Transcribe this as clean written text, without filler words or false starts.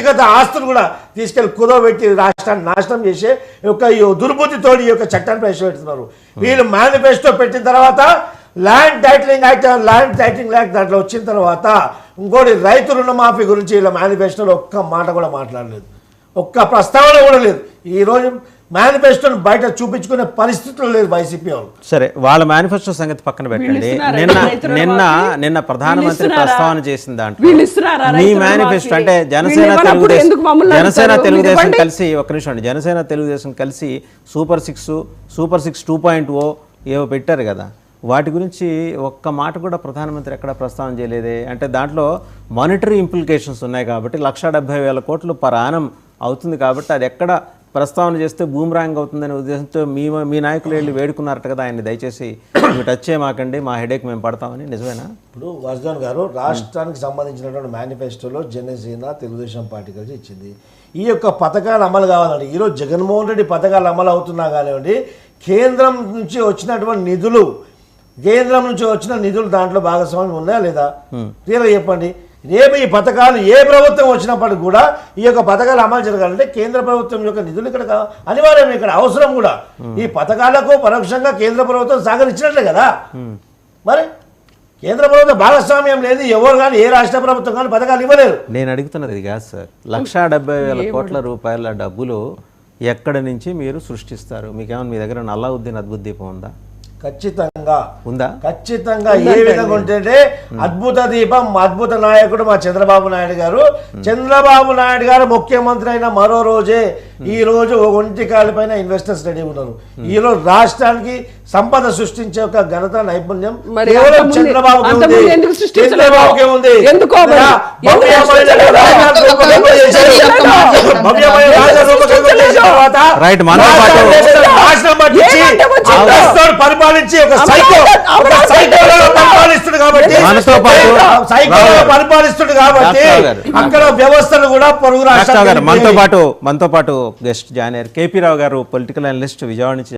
వ్యక్తిగత ఆస్తులు కూడా తీసుకెళ్లి కుదవబెట్టి రాష్ట్రాన్ని నాశనం చేసే ఈ దుర్బుద్ధితోటి ఈ యొక్క చట్టాన్ని ప్రవేశపెడుతున్నారు. వీళ్ళు మేనిఫెస్టో పెట్టిన తర్వాత ల్యాండ్ టైటిలింగ్ యాక్ట్ దాంట్లో వచ్చిన తర్వాత ఇంకోటి రైతు రుణమాఫీ గురించి వీళ్ళ మేనిఫెస్టోలో ఒక్క మాట కూడా మాట్లాడలేదు, ఒక్క ప్రస్తావన కూడా లేదు. ఈరోజు మేనిఫెస్టోని బయట చూపించుకునే పరిస్థితులు లేదు వైసీపీ వాళ్ళు. సరే, వాళ్ళ మేనిఫెస్టో సంగతి పక్కన పెట్టండి. నిన్న ప్రధానమంత్రి ప్రస్తావన చేసిన దాంట్లో మీ మేనిఫెస్టో అంటే జనసేన తెలుగుదేశం కలిసి ఒక నిమిషం అండి, జనసేన తెలుగుదేశం కలిసి సూపర్ సిక్స్ 2.0 ఏవో పెట్టారు కదా, వాటి గురించి ఒక్క మాట కూడా ప్రధానమంత్రి ఎక్కడ ప్రస్తావన చేయలేదే. అంటే దాంట్లో మానిటరీ ఇంప్లికేషన్స్ ఉన్నాయి కాబట్టి 1,70,000 కోట్లు పర్ యానం అవుతుంది కాబట్టి అది ఎక్కడ ప్రస్తావన చేస్తే బూమ్రాంగ్ అవుతుందనే ఉద్దేశంతో మీ నాయకులు వెళ్ళి వేడుకున్నారట కదా ఆయన్ని, దయచేసి మీరు టచ్ చేయమాకండి, మా హెడేక్ మేము పడతామని. నిజమేనా? ఇప్పుడు వర్ధన్ గారు రాష్ట్రానికి సంబంధించినటువంటి మేనిఫెస్టోలో జనసేన తెలుగుదేశం పార్టీ కలిసి ఇచ్చింది. ఈ యొక్క పథకాలు అమలు కావాలండి. ఈరోజు జగన్మోహన్ రెడ్డి పథకాలు అమలు అవుతున్నా కానివ్వండి, కేంద్రం నుంచి వచ్చినటువంటి నిధులు దాంట్లో భాగస్వామ్యం ఉన్నాయా లేదా క్లియర్గా చెప్పండి. రేపు ఈ పథకాలు ఏ ప్రభుత్వం వచ్చినప్పటికి కూడా ఈ యొక్క పథకాలు అమలు జరగాలంటే కేంద్ర ప్రభుత్వం యొక్క నిధులు ఇక్కడ అనివార్యం, ఇక్కడ అవసరం కూడా. ఈ పథకాలకు పరోక్షంగా కేంద్ర ప్రభుత్వం సహకరించినట్లే కదా. మరి కేంద్ర ప్రభుత్వం భాగస్వామ్యం లేదు, ఎవరు కానీ ఏ రాష్ట్ర ప్రభుత్వం కానీ పథకాలు ఇవ్వలేరు. నేను అడుగుతున్నది ఇది కాదు సార్, 170,000 కోట్ల రూపాయల డబ్బులు ఎక్కడి నుంచి మీరు సృష్టిస్తారు? మీకేమన్నా మీ దగ్గర అల్లావుద్దీన్ అద్భుత దీపం ఉందా? ఖచ్చితంగా ఉందా? ఖచ్చితంగా. ఏ విధంగా ఉంటే అద్భుత దీపం అద్భుత నాయకుడు మా చంద్రబాబు నాయుడు గారు ముఖ్యమంత్రి అయిన మరో రోజే ఈ రోజు ఒంటికాలిపైన ఇన్వెస్టర్స్ రెడీ ఉన్నారు. ఈ రోజు రాష్ట్రానికి సంపద సృష్టించే ఒక ఘనత నైపుణ్యం కేవలం చంద్రబాబుకి ఉంది. పరిపాలించి ఒక పరిపాలిస్తుడు కాబట్టి అక్కడ వ్యవస్థలు కూడా పొరుగు రాష్ట్రాలు. మనతో పాటు గెస్ట్ జాయిన్ అయ్యారు కేపీ రావు గారు, పొలిటికల్ అనలిస్ట్, విజయవాడ నుంచి.